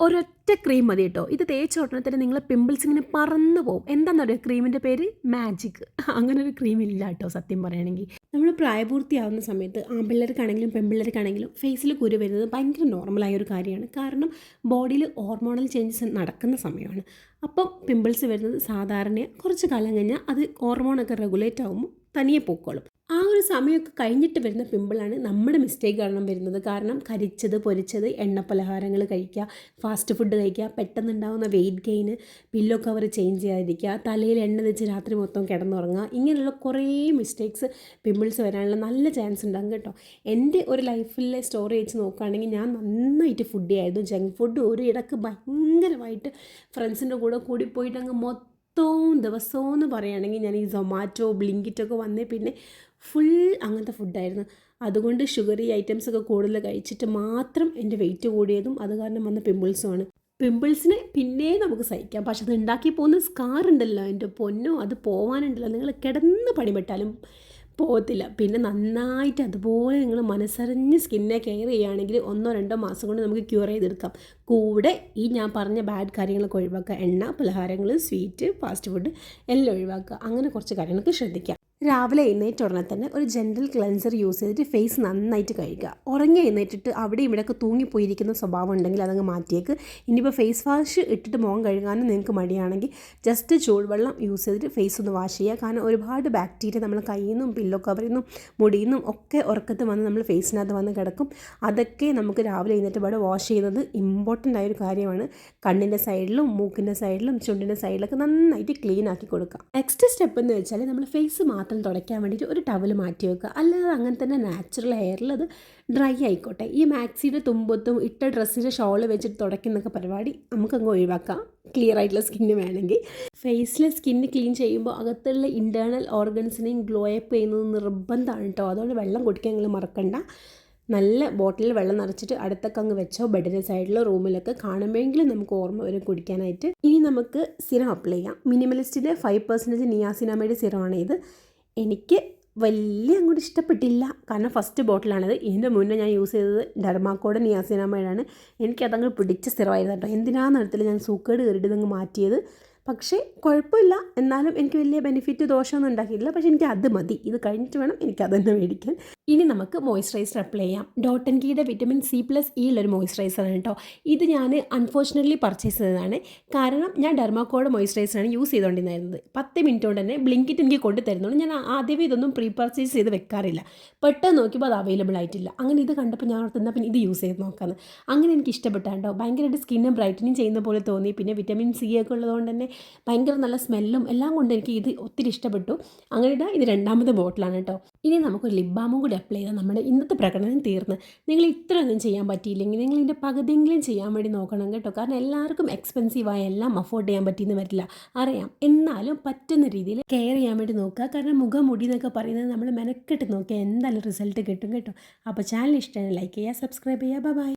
ഒരൊറ്റ ക്രീം മതി കേട്ടോ. ഇത് തേച്ച ഉടനെ തന്നെ നിങ്ങളെ പിമ്പിൾസ് ഇങ്ങനെ പറന്നു പോകും. എന്താണെന്നറിയോ ക്രീമിൻ്റെ പേര്? മാജിക്. അങ്ങനെ ഒരു ക്രീം ഇല്ല കേട്ടോ സത്യം പറയുകയാണെങ്കിൽ. നമ്മൾ പ്രായപൂർത്തിയാവുന്ന സമയത്ത് ആൺപിള്ളേർക്കാണെങ്കിലും പെൺപിള്ളേർക്കാണെങ്കിലും ഫേസിൽ കുരു വരുന്നത് ഭയങ്കര നോർമലായ ഒരു കാര്യമാണ്. കാരണം ബോഡിയിൽ ഹോർമോണൽ ചേഞ്ചസ് നടക്കുന്ന സമയമാണ്. അപ്പം പിമ്പിൾസ് വരുന്നത് സാധാരണ കുറച്ച് കാലം കഴിഞ്ഞാൽ അത് ഹോർമോണൊക്കെ റെഗുലേറ്റ് ആകുമ്പോൾ തനിയെ പൊക്കോളും. ആ ഒരു സമയമൊക്കെ കഴിഞ്ഞിട്ട് വരുന്ന പിമ്പിളാണ് നമ്മുടെ മിസ്റ്റേക്ക് കാരണം വരുന്നത്. കാരണം കരിച്ചത് പൊരിച്ചത് എണ്ണ പലഹാരങ്ങൾ കഴിക്കുക, ഫാസ്റ്റ് ഫുഡ് കഴിക്കുക, പെട്ടെന്നുണ്ടാകുന്ന weight gain, pillow cover change ചെയ്യാതിരിക്കുക, തലയിൽ എണ്ണ വെച്ച് രാത്രി മൊത്തം കിടന്നുറങ്ങുക, ഇങ്ങനെയുള്ള കുറേ മിസ്റ്റേക്സ് പിമ്പിൾസ് വരാനുള്ള നല്ല ചാൻസ് ഉണ്ടാകും കേട്ടോ. എൻ്റെ ഒരു ലൈഫിലെ സ്റ്റോറി വെച്ച് നോക്കുകയാണെങ്കിൽ ഞാൻ നന്നായിട്ട് ഫുഡ് ചെയ്യായിരുന്നു. ജങ്ക് ഫുഡ് ഒരു ഇടക്ക് ഭയങ്കരമായിട്ട് ഫ്രണ്ട്സിൻ്റെ കൂടെ കൂടി പോയിട്ട് അങ്ങ് ദിവസവും എന്ന് പറയുകയാണെങ്കിൽ ഞാൻ ഈ സൊമാറ്റോ ബ്ലിങ്കിറ്റൊക്കെ വന്നേ പിന്നെ ഫുൾ അങ്ങനത്തെ ഫുഡായിരുന്നു. അതുകൊണ്ട് ഷുഗറി ഐറ്റംസൊക്കെ കൂടുതൽ കഴിച്ചിട്ട് മാത്രം എൻ്റെ വെയിറ്റ് കൂടിയതും അത് കാരണം വന്ന പിമ്പിൾസുമാണ്. പിമ്പിൾസിനെ പിന്നെ നമുക്ക് സഹിക്കാം, പക്ഷെ അത് ഉണ്ടാക്കി പോകുന്ന സ്കാർ ഉണ്ടല്ലോ എൻ്റെ പൊന്നോ, അത് പോകാനുണ്ടല്ലോ. നിങ്ങൾ കിടന്ന് പണിപ്പെട്ടാലും പോകത്തില്ല. പിന്നെ നന്നായിട്ട് അതുപോലെ നിങ്ങൾ മനസ്സറിഞ്ഞ് സ്കിന്നെ കെയർ ചെയ്യുകയാണെങ്കിൽ 1-2 മാസം കൊണ്ട് നമുക്ക് ക്യൂർ ചെയ്തെടുക്കാം. കൂടെ ഈ ഞാൻ പറഞ്ഞ ബാഡ് കാര്യങ്ങളൊക്കെ ഒഴിവാക്കുക. എണ്ണ പലഹാരങ്ങൾ, സ്വീറ്റ്, ഫാസ്റ്റ് ഫുഡ് എല്ലാം ഒഴിവാക്കുക. അങ്ങനെ കുറച്ച് കാര്യങ്ങളൊക്കെ ശ്രദ്ധിക്കാം. രാവിലെ എഴുന്നേറ്റ ഉടനെ തന്നെ ഒരു ജെൻറൽ ക്ലെൻസർ യൂസ് ചെയ്തിട്ട് ഫേസ് നന്നായിട്ട് കഴുകുക. ഉറങ്ങി എഴുന്നേറ്റിട്ട് അവിടെ ഇവിടെയൊക്കെ തൂങ്ങിപ്പോയിരിക്കുന്ന സ്വഭാവം ഉണ്ടെങ്കിൽ അതങ്ങ് മാറ്റിയേക്ക്. ഇനിയിപ്പോൾ ഫേസ് വാഷ് ഇട്ടിട്ട് മുഖം കഴുകാനും നിങ്ങൾക്ക് മടിയാണെങ്കിൽ ജസ്റ്റ് ചൂടുവെള്ളം യൂസ് ചെയ്തിട്ട് ഫേസ് ഒന്ന് വാഷ് ചെയ്യുക. കാരണം ഒരുപാട് ബാക്ടീരിയ നമ്മൾ കയ്യിൽ നിന്നും പില്ലോ കവറിൽ നിന്നും മുടിയിൽ നിന്നും ഒക്കെ ഉറക്കത്ത് വന്ന് നമ്മൾ ഫേസിനകത്ത് വന്ന് കിടക്കും. അതൊക്കെ നമുക്ക് രാവിലെ എഴുന്നേറ്റ് പാടെ വാഷ് ചെയ്യുന്നത് ഇമ്പോർട്ടൻ്റ് ആയൊരു കാര്യമാണ്. കണ്ണിൻ്റെ സൈഡിലും മൂക്കിൻ്റെ സൈഡിലും ചുണ്ടിൻ്റെ സൈഡിലൊക്കെ നന്നായിട്ട് ക്ലീൻ ആക്കി കൊടുക്കുക. നെക്സ്റ്റ് സ്റ്റെപ്പ് എന്ന് വെച്ചാൽ നമ്മൾ ഫേസ് മാത്രം തുടയ്ക്കാൻ വേണ്ടിയിട്ട് ഒരു ടവൽ മാറ്റി വെക്കുക. അല്ലാതെ അങ്ങനെ തന്നെ നാച്ചുറൽ എയറിൽ അത് ഡ്രൈ ആയിക്കോട്ടെ. ഈ മാക്സിയുടെ തുമ്പത്തും ഇട്ട ഡ്രസ്സിൻ്റെ ഷോൾ വെച്ചിട്ട് തുടയ്ക്കുന്നൊക്കെ പരിപാടി നമുക്കങ്ങ് ഒഴിവാക്കാം. ക്ലിയർ ആയിട്ടുള്ള സ്കിന്ന് വേണമെങ്കിൽ. ഫേസിലെ സ്കിന്ന് ക്ലീൻ ചെയ്യുമ്പോൾ അകത്തുള്ള ഇൻറ്റേർണൽ ഓർഗൻസിനെയും ഗ്ലോ അപ്പ് ചെയ്യുന്നത് നിർബന്ധമാണ് കേട്ടോ. അതുകൊണ്ട് വെള്ളം കുടിക്കാൻ നിങ്ങൾ മറക്കണ്ട. നല്ല ബോട്ടിലിൽ വെള്ളം നിറച്ചിട്ട് അടുത്തൊക്കെ അങ്ങ് വെച്ചോ. ബെഡിൻ്റെ സൈഡിലോ റൂമിലൊക്കെ കാണുമ്പോഴെങ്കിലും നമുക്ക് ഓർമ്മ വരും കുടിക്കാനായിട്ട്. ഇനി നമുക്ക് സിറം അപ്ലൈ ചെയ്യാം. മിനിമലിസ്റ്റിൻ്റെ 5% നിയാസിനാമൈഡ് സിറമാണ് ഇത്. എനിക്ക് അങ്ങോട്ട് ഇഷ്ടപ്പെട്ടില്ല, കാരണം ഫസ്റ്റ് ബോട്ടിലാണിത്. ഇതിൻ്റെ മുന്നേ ഞാൻ യൂസ് ചെയ്തത് ഡെർമാക്കോയുടെ നിയാസിനാമൈഡാണ്. എനിക്കതങ്ങ് പിടിച്ച സ്ഥിരമായിരുന്നു കേട്ടോ. എന്തിനാണെന്നറിയത്തില്ല ഞാൻ സൂക്കേട് കയറിയിട്ട് ഇതങ്ങ് മാറ്റിയത്. പക്ഷേ കുഴപ്പമില്ല, എന്നാലും എനിക്ക് വലിയ ബെനിഫിറ്റ് ദോഷമൊന്നും ഉണ്ടാക്കിയില്ല. പക്ഷേ എനിക്ക് അത് മതി. ഇത് കഴിഞ്ഞിട്ട് വേണം എനിക്കത് തന്നെ മേടിക്കാൻ. ഇനി നമുക്ക് മോയ്സ്ചറൈസർ അപ്ലൈ ചെയ്യാം. ഡോട്ട് ആൻഡ് കീയുടെ വിറ്റമിൻ C+E ഉള്ളൊരു മോയ്സ്ചറൈസറാണ് കേട്ടോ. ഇത് ഞാൻ അൺഫോർച്ചുനേറ്റ്ലി പർച്ചേസ് ചെയ്തതാണ്. കാരണം ഞാൻ ഡെർമാക്കോയുടെ മോയ്സ്ചറൈസറാണ് യൂസ് ചെയ്തുകൊണ്ടിരുന്നത്. 10 മിനിറ്റ് കൊണ്ട് തന്നെ ബ്ലിങ്കിറ്റ് എനിക്ക് കൊണ്ടു തരുന്നുണ്ട്. ഞാൻ ആദ്യമേ ഇതൊന്നും പ്രീ പർച്ചേസ് ചെയ്ത് വെക്കാറില്ല. പെട്ടെന്ന് നോക്കിയപ്പോൾ അത് അവൈലബിൾ ആയിട്ടില്ല. അങ്ങനെ ഇത് കണ്ടപ്പോൾ ഞാൻ ഓർത്തുന്ന പിന്നെ ഇത് യൂസ് ചെയ്ത് നോക്കാമെന്ന്. അങ്ങനെ എനിക്ക് ഇഷ്ടപ്പെട്ടാണ്ടോ. ഭയങ്കരമായിട്ട് സ്കിന്ന് ബ്രൈറ്റനിങ് ചെയ്യുന്ന പോലെ തോന്നി. പിന്നെ വിറ്റമിൻ C ഒക്കെ ഉള്ളതുകൊണ്ട് തന്നെ ഭയങ്കര നല്ല സ്മെല്ലും എല്ലാം കൊണ്ട് എനിക്ക് ഇത് ഒത്തിരി ഇഷ്ടപ്പെട്ടു. അങ്ങനെ ഇത് 2ാമത്തെ ബോട്ടിലാണ് കേട്ടോ. ഇനി നമുക്കൊരു ലിപ് ബാമും കൂടി അപ്ലൈ ചെയ്താൽ നമ്മുടെ ഇന്നത്തെ പ്രകടനം തീർന്ന്. നിങ്ങൾ ഇത്രയൊന്നും ചെയ്യാൻ പറ്റിയില്ലെങ്കിൽ നിങ്ങൾ ഇതിൻ്റെ പകുതിയെങ്കിലും ചെയ്യാൻ വേണ്ടി നോക്കണം കേട്ടോ. കാരണം എല്ലാവർക്കും എക്സ്പെൻസീവായ എല്ലാം അഫോർഡ് ചെയ്യാൻ പറ്റിയെന്ന് വരില്ല, അറിയാം. എന്നാലും പറ്റുന്ന രീതിയിൽ കെയർ ചെയ്യാൻ വേണ്ടി നോക്കുക. കാരണം മുടി എന്നൊക്കെ പറയുന്നത് നമ്മൾ മെനക്കെട്ട് നോക്കിയാൽ എന്തായാലും റിസൾട്ട് കിട്ടും കേട്ടോ. അപ്പോൾ ചാനൽ ഇഷ്ടമാണ് ലൈക്ക് ചെയ്യുക, സബ്സ്ക്രൈബ് ചെയ്യുക. ബൈ.